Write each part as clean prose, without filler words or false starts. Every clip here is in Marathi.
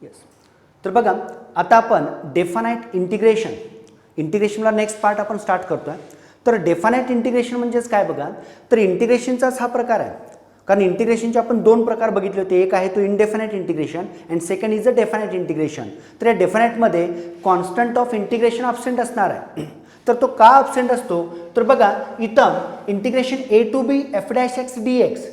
येस. तर बघा आता आपण डेफानाइट इंटिग्रेशनला नेक्स्ट पार्ट आपण स्टार्ट करतोय. तर डेफानाइट इंटिग्रेशन म्हणजेच काय बघा, तर इंटिग्रेशनचाच हा प्रकार आहे. कारण इंटिग्रेशनचे आपण दोन प्रकार बघितले होते. एक आहे तो indefinite integration and second is a definite integration. तर या डेफिनाइटमध्ये कॉन्स्टंट ऑफ इंटिग्रेशन अब्सेंट असणार आहे. तर तो का अब्सेंट असतो, तर बघा इथं integration a to b f dash x d x,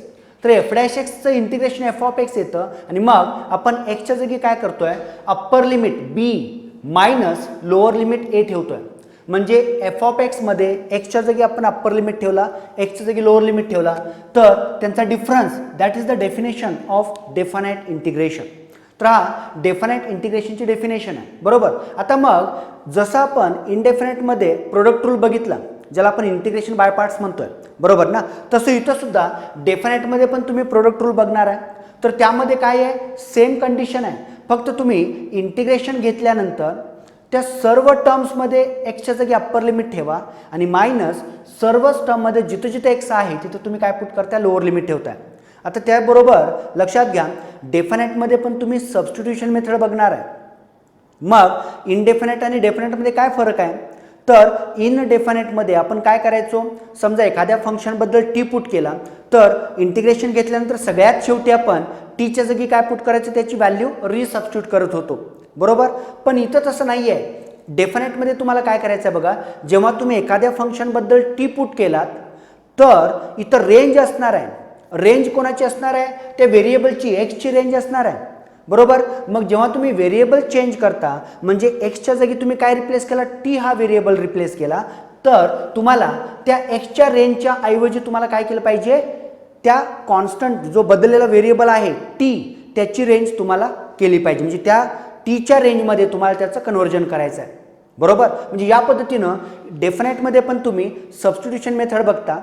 तर एफ डॅश एक्सचं इंटिग्रेशन एफ ऑफ एक्स येतं आणि मग आपण एक्सच्या जागी काय करतोय, upper limit b minus lower limit a ठेवतोय. म्हणजे एफ ऑफ एक्समध्ये एक्सच्या जागी आपण अप्पर लिमिट ठेवला, एक्सच्या जागी लोअर लिमिट ठेवला, तर त्यांचा difference that is the definition of definite integration. तर हा डेफिनाइट इंटिग्रेशनची डेफिनेशन आहे. बरोबर. आता मग जसं आपण इनडेफिनाइटमध्ये प्रोडक्ट रूल बघितला, ज्याला आपण इंटिग्रेशन बाय पार्ट्स म्हणतोय, बरोबर ना, तसं इथं सुद्धा डेफिनाइटमध्ये पण तुम्ही प्रोडक्ट रूल बघणार आहे. तर त्यामध्ये काय आहे, सेम कंडिशन आहे. फक्त तुम्ही इंटिग्रेशन घेतल्यानंतर त्या सर्व टर्म्समध्ये एक्सच्या जागी अप्पर लिमिट ठेवा आणि मायनस सर्वच टर्ममध्ये जिथं जिथं एक्स आहे तिथं तुम्ही काय पुट करताय, लोअर लिमिट ठेवताय. आता त्याबरोबर लक्षात घ्या डेफिनाइटमध्ये पण तुम्ही सबस्टिट्यूशन मेथड बघणार आहे. मग इनडेफिनाइट आणि डेफिनाइटमध्ये काय फरक आहे, तर इनडेफिनाइटमध्ये आपण काय करायचो, समजा एखाद्या फंक्शनबद्दल टी पुट केला तर इंटिग्रेशन घेतल्यानंतर सगळ्यात शेवटी आपण टीच्या जागी काय पुट करायचं, त्याची व्हॅल्यू रिसबस्टिट्यूट करत होतो. बरोबर. पण इथं तसं नाही आहे. डेफिनाइटमध्ये तुम्हाला काय करायचं आहे बघा, जेव्हा तुम्ही एखाद्या फंक्शनबद्दल टी पुट केलात तर इथं रेंज असणार आहे. रेंज कोणाची असणार आहे, त्या व्हेरिएबलची एक्सची रेंज असणार आहे. बरोबर. मग जेव्हा तुम्ही व्हेरिएबल चेंज करता म्हणजे एक्सच्या जागी तुम्ही काय रिप्लेस केला, टी हा व्हेरिएबल रिप्लेस केला, तर तुम्हाला त्या एक्सच्या रेंजच्या ऐवजी तुम्हाला काय केलं पाहिजे, त्या कॉन्स्टंट जो बदललेला व्हेरिएबल आहे टी त्याची रेंज तुम्हाला केली पाहिजे. म्हणजे त्या टीच्या रेंजमध्ये तुम्हाला त्याचं कन्व्हर्जन करायचं आहे. बरोबर. म्हणजे या पद्धतीनं डेफिनाइटमध्ये पण तुम्ही सबस्टिट्यूशन मेथड बघता.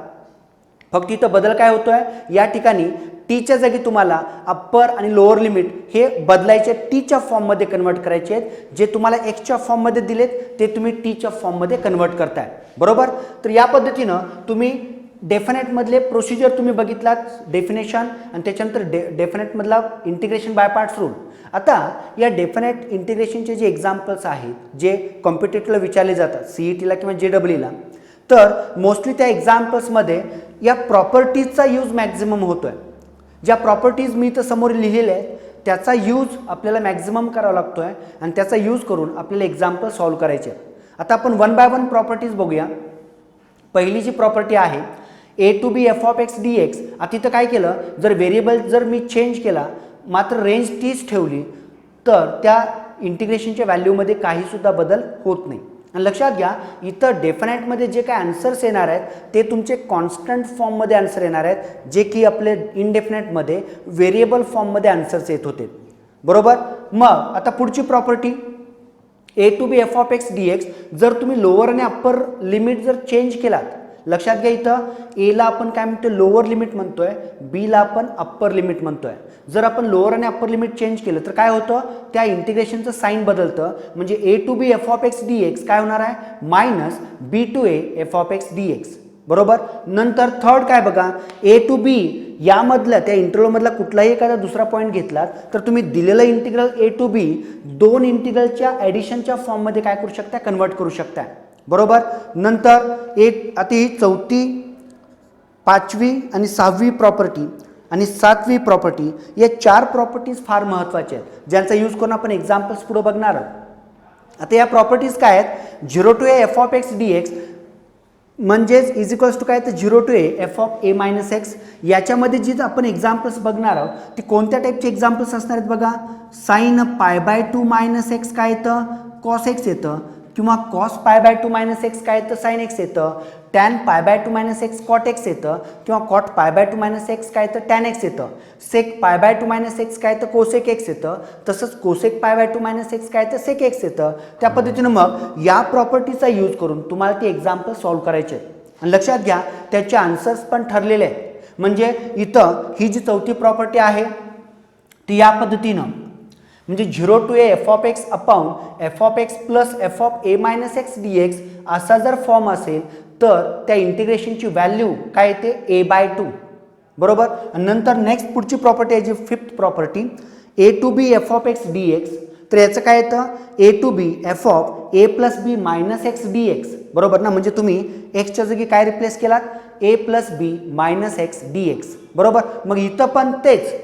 फक्त इथं बदल काय होतोय, या ठिकाणी टीच्या जागी तुम्हाला अप्पर आणि लोअर लिमिट हे बदलायचे, टीच्या फॉर्ममध्ये कन्वर्ट करायचे आहेत. जे तुम्हाला एक्सच्या फॉर्ममध्ये दिलेत ते तुम्ही टीच्या फॉर्ममध्ये कन्वर्ट करताय. बरोबर. तर या पद्धतीनं तुम्ही डेफिनाइटमधले प्रोसिजर तुम्ही बघितलात, डेफिनेशन आणि त्याच्यानंतर डेफिनाइटमधला इंटिग्रेशन बाय पार्ट्स रूल. आता या डेफिनाइट इंटिग्रेशनचे जे एक्झाम्पल्स आहेत जे कॉम्पिटेटिव्हला विचारले जातात, सीईटीला किंवा जेडब्ल्यूला, तर मोस्टली त्या एक्झाम्पल्समध्ये या प्रॉपर्टीजचा यूज मॅक्झिमम होतोय. ज्या प्रॉपर्टीज मी इथं समोर लिहिलेल्या आहेत त्याचा यूज आपल्याला मॅक्झिमम करावा लागतोय आणि त्याचा यूज करून आपल्याला एक्झाम्पल सॉल्व्ह करायचे आहेत. आता आपण वन बाय वन प्रॉपर्टीज बघूया. पहिली जी प्रॉपर्टी आहे a to b f of x d x. आता तिथं काय केलं, जर व्हेरिएबल जर मी चेंज केला मात्र रेंज तीच ठेवली तर त्या इंटिग्रेशनच्या व्हॅल्यूमध्ये काहीसुद्धा बदल होत नाही. आणि लक्षात घ्या इथं डेफिनाइटमध्ये जे काय आन्सर्स येणार आहेत ते तुमचे कॉन्स्टंट फॉर्ममध्ये आन्सर येणार आहेत, जे की आपले इनडेफिनाइटमध्ये व्हेरिएबल फॉर्ममध्ये आन्सर्स येत होते. बरोबर. मग आता पुढची property a to b f of x d x, जर तुम्ही लोअर आणि अप्पर लिमिट जर चेंज केलात, लक्षात घ्या इथं एला आपण काय म्हणतो, लोअर लिमिट म्हणतोय, बीला आपण अप्पर लिमिट म्हणतोय. जर आपण लोअर आणि अप्पर लिमिट चेंज केलं तर काय होतं, त्या इंटिग्रेशनचं साईन बदलतं. म्हणजे a to b f of x d x काय होणार आहे, minus b to a f of x d x. बरोबर. नंतर थर्ड काय बघा, ए टू बी यामधला त्या इंटिग्रलमधला कुठलाही एखादा दुसरा पॉईंट घेतलात तर तुम्ही दिलेलं इंटिग्रल ए टू बी दोन इंटिग्रलच्या ॲडिशनच्या फॉर्ममध्ये काय करू शकता, कन्वर्ट करू शकता. बरोबर. नंतर एक आता ही चौथी, पाचवी आणि सहावी प्रॉपर्टी आणि सातवी प्रॉपर्टी, या चार प्रॉपर्टीज फार महत्त्वाच्या आहेत ज्यांचा यूज करून आपण एक्झाम्पल्स पुढे बघणार आहोत. आता या प्रॉपर्टीज काय आहेत, zero to a f of x d x म्हणजेच इज इक्वल्स टू काय, तर zero to a f of a minus x. याच्यामध्ये जी आपण एक्झाम्पल्स बघणार आहोत ती कोणत्या टाईपचे एक्झाम्पल्स असणार आहेत बघा, साइन पाय बाय टू मायनस एक्स काय येतं, कॉस एक्स येतं, किंवा cos pi by two minus x काय येतं, साइन एक्स येतं, tan pi by two minus x cot x येतं, किंवा कॉट पाय बाय टू मायनस एक्स काय येतं, टॅन एक्स येतं, सेक पाय बाय टू मायनस एक्स काय येतं, कोसेक एक्स येतं, तसंच कोसेक पाय बाय टू मायनस एक्स काय येतं, सेक एक्स येतं. त्या पद्धतीनं मग या प्रॉपर्टीचा यूज करून तुम्हाला ती एक्झाम्पल सॉल्व्ह करायचे आहेत. आणि लक्षात घ्या त्याचे आन्सर्स पण ठरलेले आहेत. म्हणजे इथं ही जी चौथी प्रॉपर्टी आहे ती या पद्धतीनं, म्हणजे zero to a f of x upon f of x plus f of a minus x d x असा जर फॉर्म असेल तर त्या इंटिग्रेशनची व्हॅल्यू काय येते, ए बाय टू. बरोबर. नंतर नेक्स्ट पुढची प्रॉपर्टी आहे जी fifth property, a to b f of x d x, तर याचं काय येतं a to b f of a plus b minus x d x, बरोबर ना. म्हणजे तुम्ही एक्सच्या जागी काय रिप्लेस केलात a plus b minus x d x, बरोबर. मग इथं पण तेच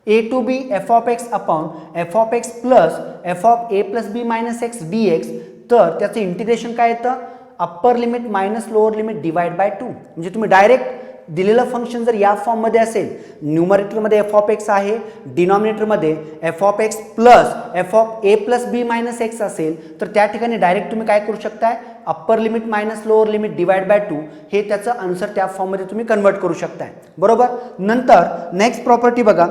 a to b f of x upon f of x plus f of a plus b minus x d x, तर त्याचं इंटिग्रेशन काय येतं upper limit minus lower limit divide by 2. म्हणजे तुम्ही डायरेक्ट दिलेलं फंक्शन जर या फॉर्ममध्ये असेल, न्यूमरेटरमध्ये एफ ऑफ एक्स आहे, डिनॉमिनेटरमध्ये f of x plus f of a plus b minus x असेल, तर त्या ठिकाणी डायरेक्ट तुम्ही काय करू शकताय upper limit minus lower limit divide by 2 हे त्याचं आन्सर त्या फॉर्ममध्ये तुम्ही कन्वर्ट करू शकताय, बरोबर. नंतर नेक्स्ट प्रॉपर्टी बघा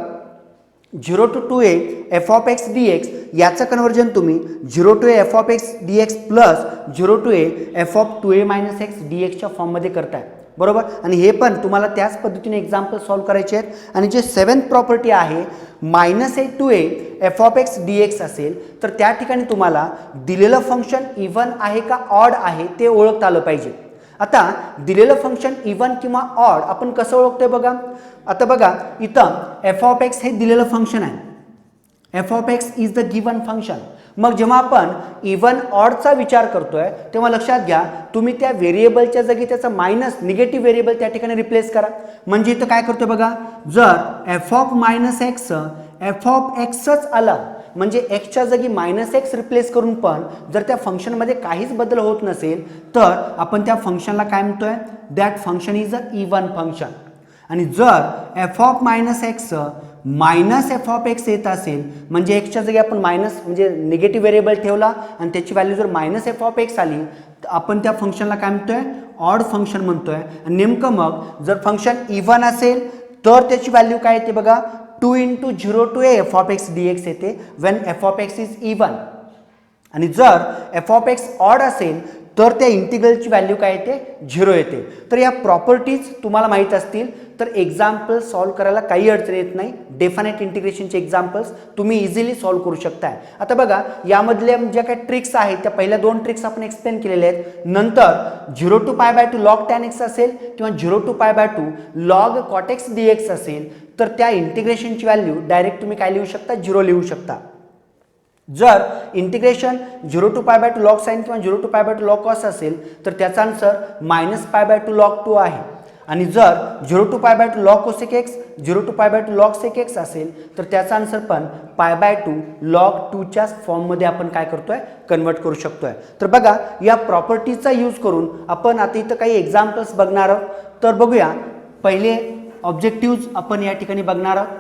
0 to 2a F of x d x, याचं कन्वर्जन तुम्ही 0 to a f of x d x plus 0 to a f of 2a minus x D एक्सच्या फॉर्ममध्ये करताय, बरोबर. आणि हे पण तुम्हाला त्याच पद्धतीने एक्झाम्पल सॉल्व्ह करायचे आहेत. आणि जे 7th प्रॉपर्टी आहे minus a to a f of x d x असेल, तर त्या ठिकाणी तुम्हाला दिलेलं फंक्शन इव्हन आहे का ऑड आहे ते ओळखता आलं पाहिजे. आता दिलेलं फंक्शन इव्हन किंवा ऑड आपण कसं ओळखतोय बघा. आता बघा इथं एफ ऑफ एक्स हे दिलेलं फंक्शन आहे, f of x is the given function. मग जेव्हा आपण इव्हन ऑडचा विचार करतोय तेव्हा लक्षात घ्या तुम्ही त्या व्हेरिएबलच्या जागी त्याचा मायनस निगेटिव्ह व्हेरिएबल त्या ठिकाणी रिप्लेस करा. म्हणजे इथं काय करतोय बघा, जर f of minus x f of एक्सच आला म्हणजे एक्सच्या जागी मायनस एक्स रिप्लेस करून पण जर त्या फंक्शनमध्ये काहीच बदल होत नसेल तर आपण त्या फंक्शनला काय म्हणतोय that function is a even function. आणि जर f of minus x minus f of x येत असेल म्हणजे एक्सच्या जागी आपण मायनस म्हणजे निगेटिव्ह व्हेरिएबल ठेवला आणि त्याची व्हॅल्यू जर मायनस एफ ऑफ एक्स आली तर आपण त्या फंक्शनला काय म्हणतोय ऑड फंक्शन म्हणतोय. आणि नेमकं मग जर फंक्शन इव्हन असेल तर त्याची व्हॅल्यू काय येते बघा 2 into 0 to a f of x d x येते when f of x is even. आणि जर एफ ऑफ एक्स ऑड असेल तर त्या इंटिग्रलची व्हॅल्यू काय येते 0 येते. तर या प्रॉपर्टीज तुम्हाला माहीत असतील तर एक्झाम्पल सॉल्व्ह करायला काही अडचण येत नाही. डेफिनेट इंटिग्रेशनचे एक्झाम्पल्स तुम्ही इझिली सॉल्व्ह करू शकताय. आता बघा यामधल्या ज्या काही ट्रिक्स आहेत त्या पहिल्या 2 ट्रिक्स आपण एक्सप्लेन केलेल्या आहेत. नंतर 0 to π/2 log tan x असेल किंवा 0 to π/2 log cot x dx असेल तर त्या इंटिग्रेशनची व्हॅल्यू डायरेक्ट तुम्ही काय लिहू शकता 0 लिहू शकता. जर इंटिग्रेशन 0 to π/2 log sin किंवा 0 to π/2 log cos असेल तर त्याचा आन्सर -π/2 log 2 आहे. आणि जर 0 to π/2 log cosec x 0 to π/2 log sec x असेल तर त्याचा आन्सर पण π/2 log 2 च्या फॉर्ममध्ये आपण काय करतोय कन्वर्ट करू शकतोय. तर बघा या प्रॉपर्टीचा यूज करून आपण आता इथं काही एक्झाम्पल्स बघणार आहोत. तर बघूया पहिले ऑब्जेक्टिव्ह आपण या ठिकाणी बघणार आहोत.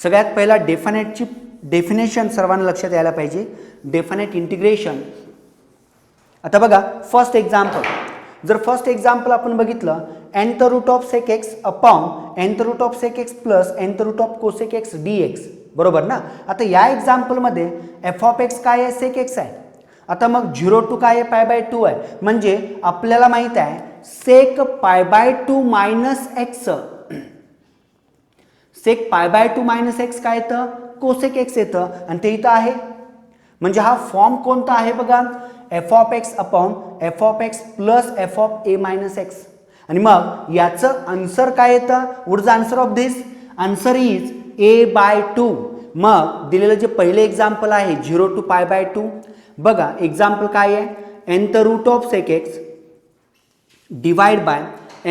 सगळ्यात पहिला डेफिनेटची डेफिनेशन सर्वांना लक्षात यायला पाहिजे. Definite integration. आता बघा फर्स्ट एक्झाम्पल, जर फर्स्ट एक्झाम्पल आपण बघितलं nth root of sec x upon nth root of sec x plus nth root of cosec x d x, बरोबर ना. आता या एक्झाम्पलमध्ये एफ ऑफ एक्स काय आहे सेक एक्स आहे. आता मग 0 to काय आहे π/2 आहे म्हणजे आपल्याला माहित आहे सेक π/2 मायनस एक्स, सेक π/2 मायनस एक्स काय येतं कोसेक एक्स येतं आणि ते इथं आहे. म्हणजे हा फॉर्म कोणता आहे बघा f of x upon f of x plus f of a minus x. आणि मग याचं आन्सर काय येतं what is answer of this answer is a/2. मग दिलेलं जे पहिले एक्झाम्पल आहे 0 to π/2 बघा एक्झाम्पल काय आहे nth root of sec x divide by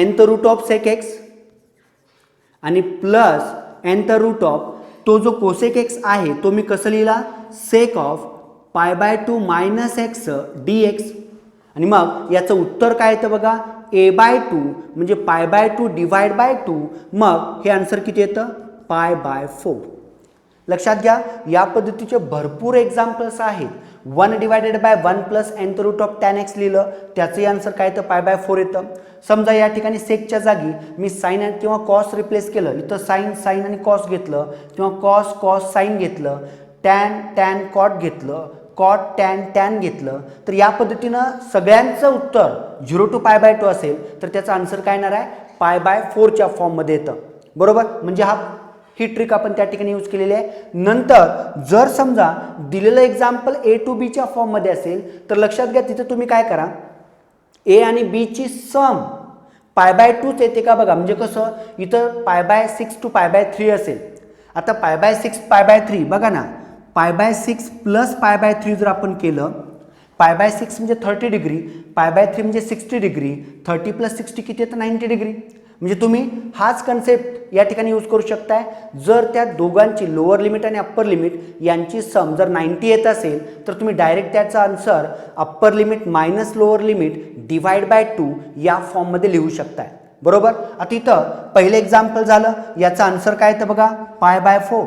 nth root of sec x आणि प्लस nth रूट ऑफ तो जो कोसेक एक्स आहे तो मी कसं लिहिला sec of π/2 minus x d x. आणि मग याचं उत्तर काय येतं बघा a/2 म्हणजे π/2 डिवाइड बाय 2. मग हे आन्सर किती येतं π/4. लक्षात घ्या या पद्धतीचे भरपूर एक्झाम्पल्स आहेत. 1 divided by 1 plus nth root of tan x लिहिलं त्याचंही आन्सर काय येतं π/4 येतं. समजा या ठिकाणी सेकच्या जागी मी साइन किंवा कॉस रिप्लेस केलं, इथं साइन आणि कॉस घेतलं किंवा कॉस साइन घेतलं, टॅन कॉट घेतलं, कॉट टॅन घेतलं, तर या पद्धतीनं सगळ्यांचं उत्तर 0 to π/2 असेल तर त्याचा आन्सर काय येणार आहे π/4 च्या फॉर्ममध्ये येतं, बरोबर. म्हणजे ही ट्रिक आपण त्या ठिकाणी यूज केलेली आहे. नंतर जर समजा दिलेलं एक्झाम्पल a to b च्या फॉर्ममध्ये असेल तर लक्षात घ्या तिथे तुम्ही काय करा a आणि b ची सम π/2 येते का बघा. म्हणजे कसं इथं π/6 to π/3 असेल आता π/6 π/3 बघा ना, π/6 प्लस π/3 जर आपण केलं, π/6 म्हणजे 30 डिग्री, π/3 म्हणजे 60 डिग्री, 30 प्लस 60 किती येतं 90 डिग्री. म्हणजे तुम्ही हाच कन्सेप्ट या ठिकाणी यूज करू शकताय. जर त्या दोघांची लोअर लिमिट आणि अप्पर लिमिट यांची सम जर 90 येत असेल तर तुम्ही डायरेक्ट त्याचा answer upper limit minus lower limit divide by 2 या फॉर्ममध्ये लिहू शकताय. बरोबर. आता इथं पहिलं एक्झाम्पल झालं, याचा आन्सर काय येतं बघा π/4.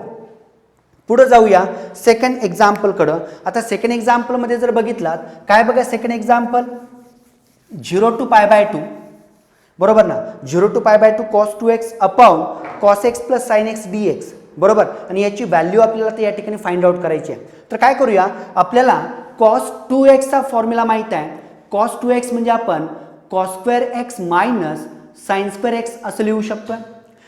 पुढे जाऊया सेकंड एक्झाम्पलकडं. आता सेकंड एक्झाम्पलमध्ये जर बघितलात काय बघा, सेकंड एक्झाम्पल 0 to π/2 बरोबर ना, 0 to π/2 cos 2x upon cos x plus sin x dx बरोबर. आणि याची व्हॅल्यू आपल्याला ते या ठिकाणी फाइंड आउट करायची आहे. तर काय करूया, आपल्याला cos 2x चा फॉर्म्युला माहित आहे. cos 2x म्हणजे आपण cos square x minus sine square x असं लिहू शकतो.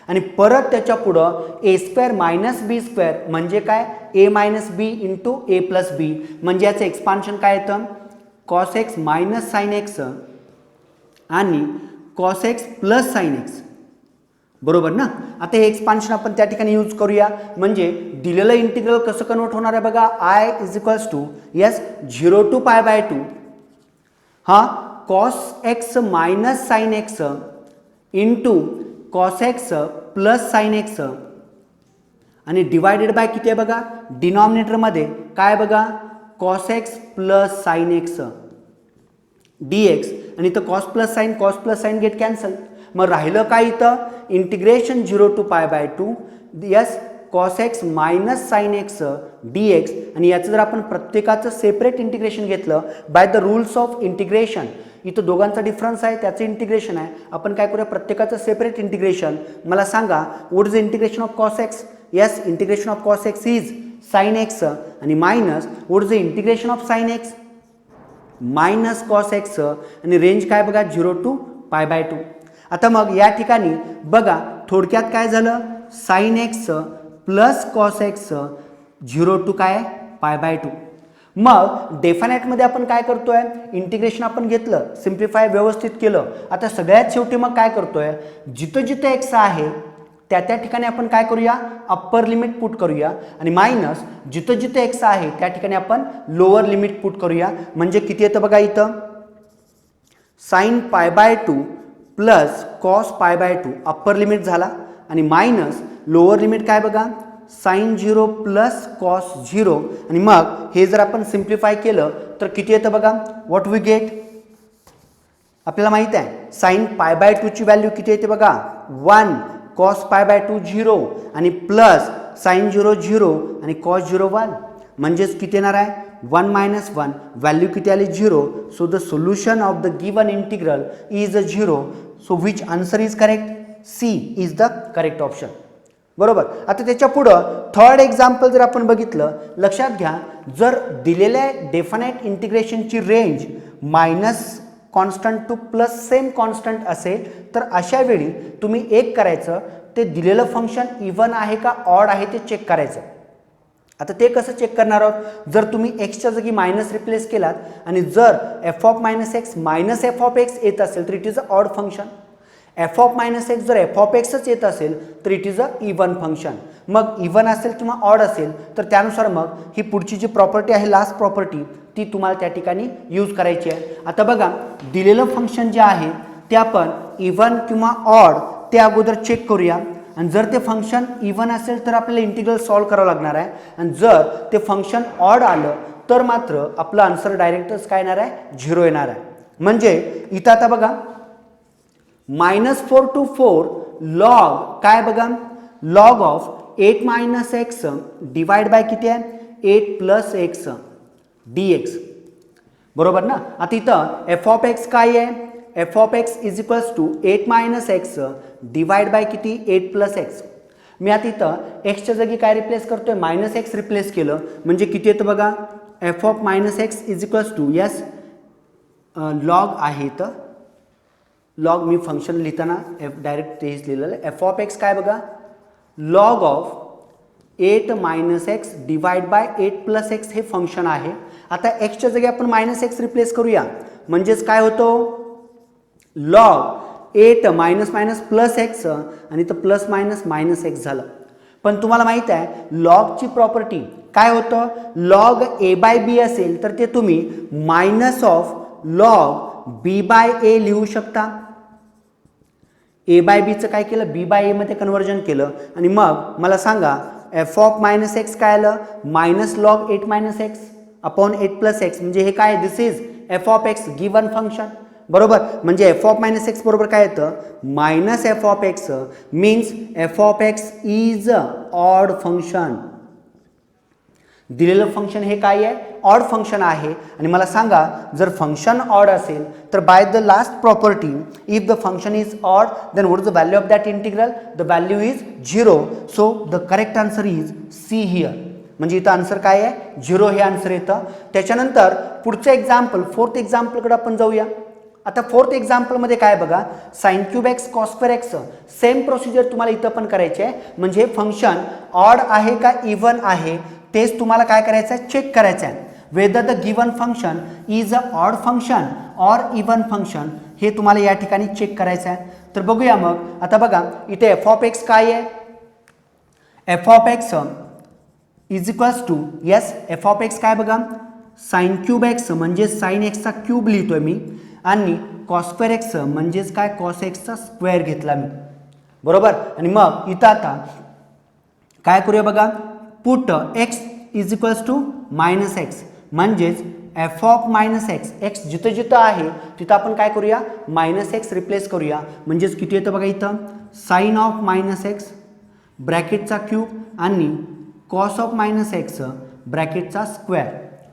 आणि परत त्याच्या पुढं a square minus b square म्हणजे काय, a minus b into a plus b, म्हणजे याचं एक्सपान्शन काय येतं cos x minus sine x आणि cos x plus sine x बरोबर ना. आता हे एक्सपान्शन आपण त्या ठिकाणी यूज करूया. म्हणजे दिलेलं इंटिग्रल कसं कन्वर्ट होणार आहे बघा, i is equals to yes 0 to π/2 हा cos x minus sine x into cos x plus sine x आणि डिवायडेड बाय किती आहे बघा, डिनॉमिनेटरमध्ये काय बघा cos x plus sine x dx आणि इथं cos plus sine get cancel. मग राहिलं काय इथं integration 0 to π/2 yes cos x minus sine x dx. आणि याचं जर आपण प्रत्येकाचं सेपरेट इंटिग्रेशन घेतलं by the rules of integration, इथं दोघांचा डिफरन्स आहे त्याचं इंटिग्रेशन आहे, आपण काय करूया प्रत्येकाचं सेपरेट इंटिग्रेशन. मला सांगा what is the integration of cos x. Yes integration of cos x is sine x आणि minus what is the integration of sine x minus cos x आणि रेंज काय बघा 0 to π/2. आता मग या ठिकाणी बघा थोडक्यात काय झालं, sine x plus cos x 0 to काय π/2. मग डेफिनेटमध्ये आपण काय करतोय, इंटिग्रेशन आपण घेतलं, सिम्प्लिफाय व्यवस्थित केलं. आता सगळ्यात शेवटी मग काय करतोय, जिथं जिथं x आहे त्या त्या ठिकाणी आपण काय करूया अप्पर लिमिट पुट करूया आणि मायनस जिथं जिथं x आहे त्या ठिकाणी आपण लोअर लिमिट पुट करूया. म्हणजे किती येतं बघा इथं sine π/2 plus cos π/2 upper limit झाला आणि मायनस लोअर लिमिट काय बघा साइन 0 प्लस cos 0 आणि मग हे जर आपण सिम्प्लिफाय केलं तर किती येतं बघा, व्हॉट वी गेट आपल्याला माहित आहे साइन π/2 ची व्हॅल्यू किती येते बघा 1 cos π/2 0 आणि प्लस साइन 0 0 आणि cos 0 1 म्हणजेच किती येणार आहे 1 मायनस 1 व्हॅल्यू किती आली 0. So the solution of the given integral is 0. So which answer is correct, C is the correct option. बरोबर. आता त्याच्या पुढं थर्ड एक्झाम्पल जर आपण बघितलं, लक्षात घ्या जर दिलेल्या डेफिनाइट इंटिग्रेशनची range minus constant to plus same constant असेल तर अशा वेळी तुम्ही एक करायचं, ते दिलेलं फंक्शन इव्हन आहे का ऑड आहे ते चेक करायचं. आता ते कसं चेक करणार आहोत, जर तुम्ही एक्सच्या जागी मायनस रिप्लेस केलात आणि जर f of minus x minus f of x येत असेल तर it is a odd function. F of minus x जर एफ ऑफ एक्सच येत असेल तर it is a even function. मग इव्हन असेल किंवा ऑड असेल तर त्यानुसार मग ही पुढची जी प्रॉपर्टी आहे लास्ट प्रॉपर्टी ती तुम्हाला त्या ठिकाणी यूज करायची आहे. आता बघा दिलेलं फंक्शन जे आहे ते आपण इव्हन किंवा ऑड ते अगोदर चेक करूया. आणि जर ते फंक्शन इव्हन असेल तर आपल्याला इंटिग्रल सॉल्व करावं लागणार आहे आणि जर ते फंक्शन ऑड आलं तर मात्र आपलं आन्सर डायरेक्टच काय येणार आहे 0 येणार आहे. म्हणजे इथं आता बघा -4 to 4 लॉग काय बघा log of 8 minus x divide by किती आहे 8 प्लस एक्स dx बरोबर ना. आता इथं एफ ऑफ एक्स काय आहे, f of x is equals to 8 minus x divide by किती 8 प्लस एक्स. मी आता इथं एक्सच्या जागी काय रिप्लेस करतोय मायनस एक्स रिप्लेस केलं म्हणजे किती येतं बघा f of minus x is equals to yes log आहे तर लॉग मी फंक्शन लिहिताना डायरेक्ट तेच लिहिलेलं एफ ऑफ एक्स काय बघा log of 8 minus x divide by 8 plus x हे फंक्शन आहे. आता एक्सच्या जागी आपण मायनस एक्स रिप्लेस करूया म्हणजेच काय होतं log 8 minus minus plus x आणि तर प्लस मायनस मायनस एक्स झालं. पण तुम्हाला माहीत आहे लॉगची प्रॉपर्टी काय होतं, लॉग ए बाय बी असेल तर ते तुम्ही minus of log b by a लिहू शकता. ए बाय बीचं काय केलं, बी बाय एमध्ये कन्वर्जन केलं आणि मग मला सांगा एफ ऑफ मायनस एक्स काय आलं, minus log 8 minus x upon 8 plus x. म्हणजे हे काय, this is f of x given function. बरोबर, म्हणजे एफ ऑफ मायनस एक्स बरोबर काय येतं, minus f of x means f of x is odd function. दिलेलं फंक्शन हे काय आहे, ऑड फंक्शन आहे. आणि मला सांगा जर फंक्शन ऑड असेल तर by the last property if the function is odd then what is the value of that integral, the value is 0. So the correct answer is C here. म्हणजे इथं आन्सर काय आहे, 0 हे आन्सर येतं. त्याच्यानंतर पुढचं एक्झाम्पल, फोर्थ एक्झाम्पलकडे आपण जाऊया. आता फोर्थ एक्झाम्पलमध्ये काय बघा, sine cube x cos square x, same procedure तुम्हाला इथं पण करायची आहे. म्हणजे फंक्शन ऑड आहे का इव्हन आहे तेच तुम्हाला काय करायचं आहे, चेक करायचं आहे. Whether the given function is a odd function or even function हे तुम्हाला या ठिकाणी चेक करायचं आहे. तर बघूया मग. आता बघा इथे एफ ऑफ एक्स काय आहे, f of x is equals to, yes f of x काय बघा, साइन क्यूब एक्स म्हणजे साइन एक्सचा क्यूब लिहितोय मी आणि कॉस स्क्वेअर एक्स म्हणजेच काय, कॉस एक्सचा स्क्वेअर घेतला मी. बरोबर, आणि मग इथं आता काय करूया बघा, put x is equals to minus x म्हणजेच f of minus x, x जिथं जिथं आहे तिथं आपण काय करूया, मायनस एक्स रिप्लेस करूया. म्हणजेच किती येतं बघा इथं, साइन ऑफ मायनस एक्स ब्रॅकेटचा क्यूब आणि कॉस ऑफ मायनस एक्स ब्रॅकेटचा स्क्वेअर.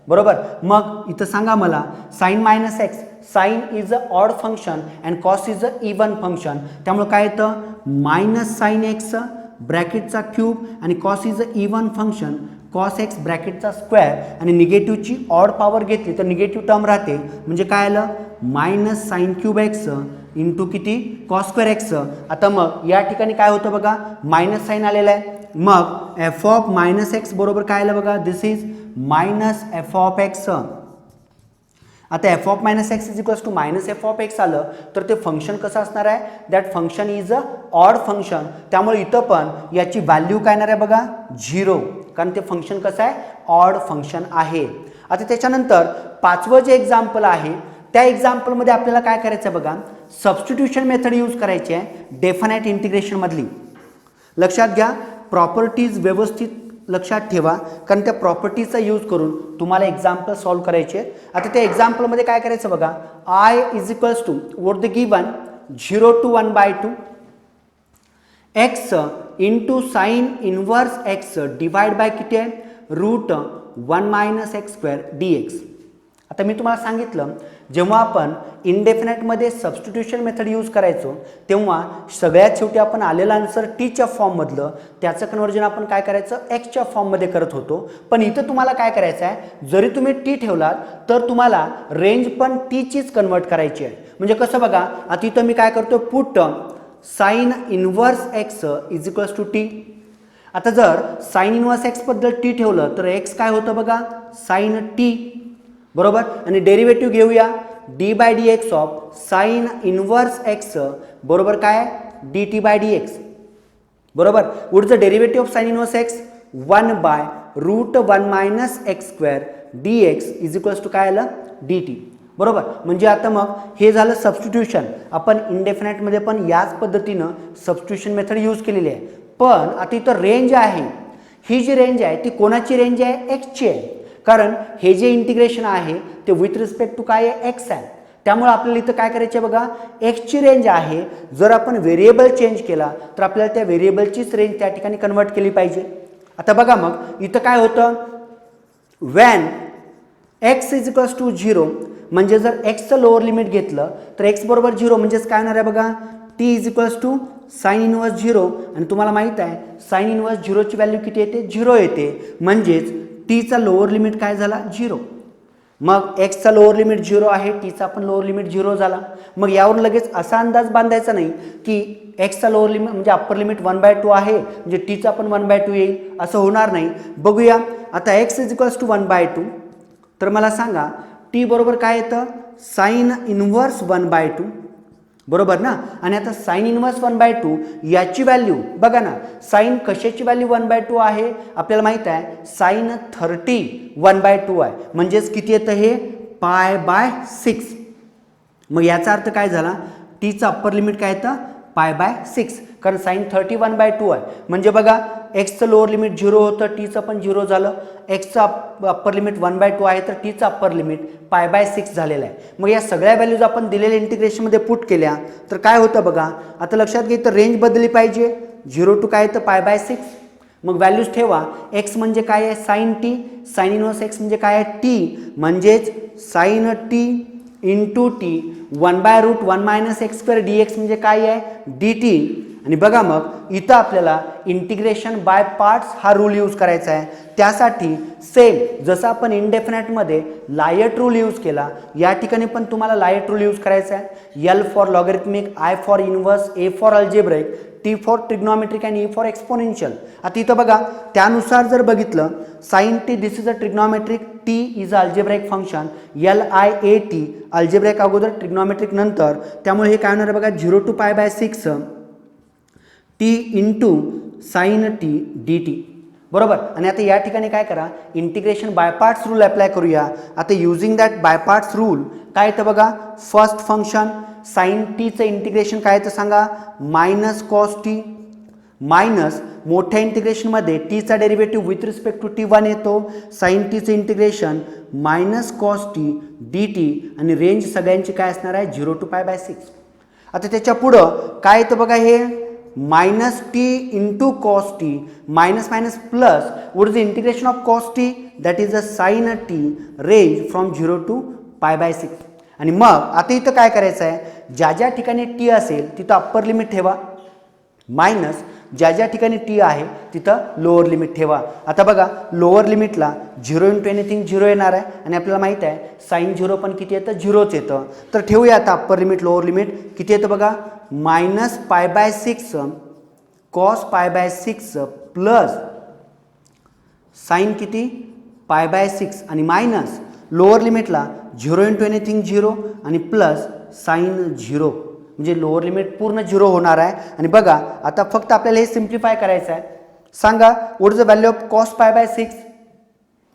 बरोबर, मग इथं सांगा मला sine minus x, sine is a odd function and cos is a even function. त्यामुळे काय येतं, मायनस साइन एक्स ब्रॅकेटचा क्यूब आणि cos is a even function cos x ब्रॅकेटचा स्क्वेअर आणि निगेटिव्हची ऑड पॉवर घेतली तर निगेटिव्ह टर्म राहते. म्हणजे काय आलं, minus sign cube x into किती, कॉस स्क्वेअर एक्स. आता मग या ठिकाणी काय होतं बघा, मायनस साइन आलेला आहे. मग एफ ऑफ मायनस एक्स बरोबर काय आलं बघा, this is minus f of x. आता f of minus x is equals to minus f of x आलं तर ते फंक्शन कसं असणार आहे, that function is a odd function. त्यामुळे इथं पण याची व्हॅल्यू काय येणार आहे बघा, 0, कारण ते फंक्शन कसं आहे, ऑड फंक्शन आहे. आता त्याच्यानंतर पाचवं जे एक्झाम्पल आहे त्या एक्झाम्पलमध्ये आपल्याला काय करायचं आहे बघा, सबस्टिट्यूशन मेथड यूज करायची आहे डेफिनाइट इंटिग्रेशनमधली. लक्षात घ्या, प्रॉपर्टीज व्यवस्थित लक्षात ठेवा कारण त्या प्रॉपर्टीचा यूज करून तुम्हाला एक्झाम्पल सॉल्व्ह करायचे. आता त्या एक्झाम्पलमध्ये काय करायचं बघा, I is equals to what the given 0 to 1/2 x into sine inverse x divide by किती आहे, root 1 minus x square d x. आता मी तुम्हाला सांगितलं जेव्हा आपण इनडेफिनाइटमध्ये सबस्टिट्यूशन मेथड यूज करायचो तेव्हा सगळ्यात शेवटी आपण आलेलं आन्सर टीच्या फॉर्ममधलं त्याचं कन्वर्जन आपण काय करायचं, एक्सच्या फॉर्ममध्ये करत होतो. पण इथं तुम्हाला काय करायचं आहे, जरी तुम्ही टी ठेवलात तर तुम्हाला रेंज पण टीचीच कन्वर्ट करायची आहे. म्हणजे कसं बघा, आता इथं मी काय करतो, put sine inverse x is equals to t. आता जर साइन इनवर्स एक्स बद्दल टी ठेवलं तर एक्स काय होतं बघा, साइन टी. बरोबर, आणि डेरिव्हेटिव्ह घेऊया d by d x of sine inverse x बरोबर काय, d t by d x. बरोबर, what is the derivative of sine inverse x, 1 by root 1 minus x square d x is equals to काय आलं, डी टी. बरोबर, म्हणजे आता मग हे झालं सबस्टिट्यूशन. आपण इंडेफिनाइटमध्ये पण याच पद्धतीनं सबस्टिट्यूशन मेथड यूज केलेली आहे. पण आता इथं रेंज आहे, ही जी रेंज आहे ती कोणाची रेंज आहे, एक्सची आहे. कारण हे जे इंटिग्रेशन आहे ते विथ रिस्पेक्ट टू काय आहे, एक्स आहे. त्यामुळे आपल्याला इथं काय करायचं आहे बघा, एक्सची रेंज आहे. जर आपण व्हेरिएबल चेंज केला तर आपल्याला त्या व्हेरिएबलचीच रेंज त्या ठिकाणी कन्वर्ट केली पाहिजे. आता बघा मग इथं काय होतं, when x is equals to 0 म्हणजे जर एक्सचं लोअर लिमिट घेतलं तर एक्स बरोबर 0 म्हणजेच काय होणार आहे बघा, t is equals to sine inverse 0. आणि तुम्हाला माहित आहे साइन इनवर्स 0ची व्हॅल्यू किती येते, 0 येते. म्हणजेच टीचा लोअर लिमिट काय झाला, 0. मग एक्सचा लोअर लिमिट 0 आहे, टीचा पण लोअर लिमिट 0 झाला. मग यावर लगेच असा अंदाज बांधायचा नाही की एक्सचा लोअर लिमिट म्हणजे अप्पर लिमिट 1/2 आहे म्हणजे टीचा पण 1/2 येईल, असं होणार नाही. बघूया आता एक्स इज इक्वल्स टू 1/2 तर मला सांगा टी बरोबर काय येतं, साइन इनवर्स 1/2 बरोबर ना. आणि आता साइन इनवर्स 1/2 याची व्हॅल्यू बघा ना, साइन कशाची व्हॅल्यू 1/2 आहे आपल्याला माहित आहे, साइन 30 1/2 आहे, म्हणजेच किती येतं हे π/6. मग याचा अर्थ काय झाला, टीचं अप्पर लिमिट काय येतं π/6, कारण साइन 30 1/2 आहे. म्हणजे बघा एक्सचं लोअर लिमिट 0 होतं, टीचं पण 0 झालं, एक्सचं अप्पर लिमिट 1/2 आहे तर टीचं अप्पर लिमिट π/6 झालेलं आहे. मग या सगळ्या व्हॅल्यूज आपण दिलेल्या इंटिग्रेशनमध्ये पुट केल्या तर काय होतं बघा, आता लक्षात घे तर रेंज बदलली पाहिजे, 0 to काय येतं π/6. मग व्हॅल्यूज ठेवा, एक्स म्हणजे काय आहे sine t, sine inverse x म्हणजे काय आहे टी, म्हणजेच sine t into t 1/√1 - x² dx म्हणजे काय आहे dt. आणि बघा मग इथं आपल्याला इंटिग्रेशन बाय पार्ट्स हा रूल यूज करायचा आहे. त्यासाठी सेम जसं आपण इंडेफिनाइटमध्ये लायट रूल यूज केला, या ठिकाणी पण तुम्हाला लायट रूल यूज करायचा आहे. L for logarithmic, I for inverse, A for algebraic, T for trigonometric आणि E फॉर एक्सपोनेन्शियल. आता इथं बघा त्यानुसार जर बघितलं, sine t this is a trigonometric, t is a algebraic function, LIAT algebraic अगोदर ट्रिग्नॉमेट्रिक नंतर, त्यामुळे हे काय होणार बघा 0 to π/6 t into sine t d t. बरोबर. आणि आता या ठिकाणी काय करा, integration by parts rule apply करूया. आता using that by parts rule काय येतं बघा, फर्स्ट फंक्शन साइन टीचं इंटिग्रेशन काय येतं सांगा, -cos टी मायनस मोठ्या इंटिग्रेशनमध्ये टीचा derivative with respect to t 1 येतो, साइन टीचं integration -cos t d t आणि रेंज सगळ्यांची काय असणार आहे 0 to π/6. आता त्याच्या पुढं काय येतं बघा, हे -t into cos t minus minus plus what is the integration of cos t, that is a sine t range from 0 to π/6. आणि मग आता इथं काय करायचं आहे, ज्या ज्या ठिकाणी टी असेल तिथं अप्पर लिमिट ठेवा, मायनस ज्या ज्या ठिकाणी टी आहे तिथं लोअर लिमिट ठेवा. आता बघा लोअर लिमिटला 0 इंटू एनिथिंग 0 येणार आहे आणि आपल्याला माहित आहे साइन 0 पण किती येतं 0च येतं. तर ठेवूया आता अप्पर लिमिट लोअर लिमिट किती येतं बघा, -π/6 cos π/6 प्लस साइन किती π/6 आणि मायनस लोअर लिमिटला 0 इंटू एनिथिंग 0 आणि प्लस साइन 0, म्हणजे लोअर लिमिट पूर्ण 0 होणार आहे. आणि बघा आता फक्त आपल्याला हे सिम्प्लिफाय करायचं आहे. सांगा what is the value of cos π/6,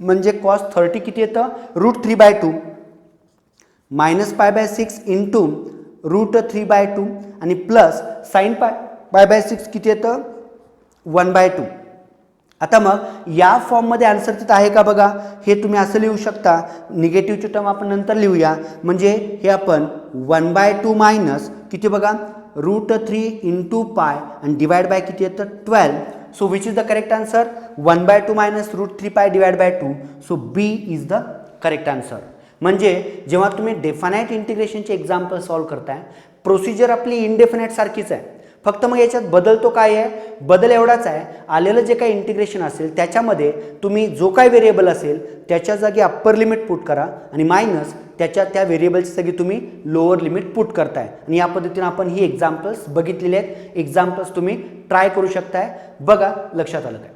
म्हणजे cos 30 किती येतं √3/2 -π/6 इंटू √3/2 आणि प्लस साइन π/6 किती येतं 1/2. आता मग या फॉर्ममध्ये आन्सर तिथं आहे का बघा, हे तुम्ही असं लिहू शकता, निगेटिव्हची टर्म आपण नंतर लिहूया, म्हणजे हे आपण 1/2 मायनस किती बघा √3 इंटू पाय आणि डिवाइड बाय किती येतं 12. So which is the correct answer 1/2 minus √3π divide by 2. So b is the correct answer. म्हणजे जेव्हा तुम्ही डेफानाइट इंटिग्रेशनचे एक्झाम्पल सॉल्व्ह करताय, प्रोसिजर आपली इंडेफिनाइट सारखीच आहे, फक्त मग याच्यात बदल तो काय आहे, बदल एवढाच आहे, आलेलं जे काही इंटिग्रेशन असेल त्याच्यामध्ये तुम्ही जो काही व्हेरिएबल असेल त्याच्या जागी अप्पर लिमिट पुट करा आणि मायनस त्याच्या त्या व्हेरिएबलची जागी तुम्ही लोअर लिमिट पुट करताय. आणि या पद्धतीने आपण ही एक्झाम्पल्स बघितलेले आहेत. एक्झाम्पल्स तुम्ही ट्राय करू शकताय. बघा लक्षात आलं काय.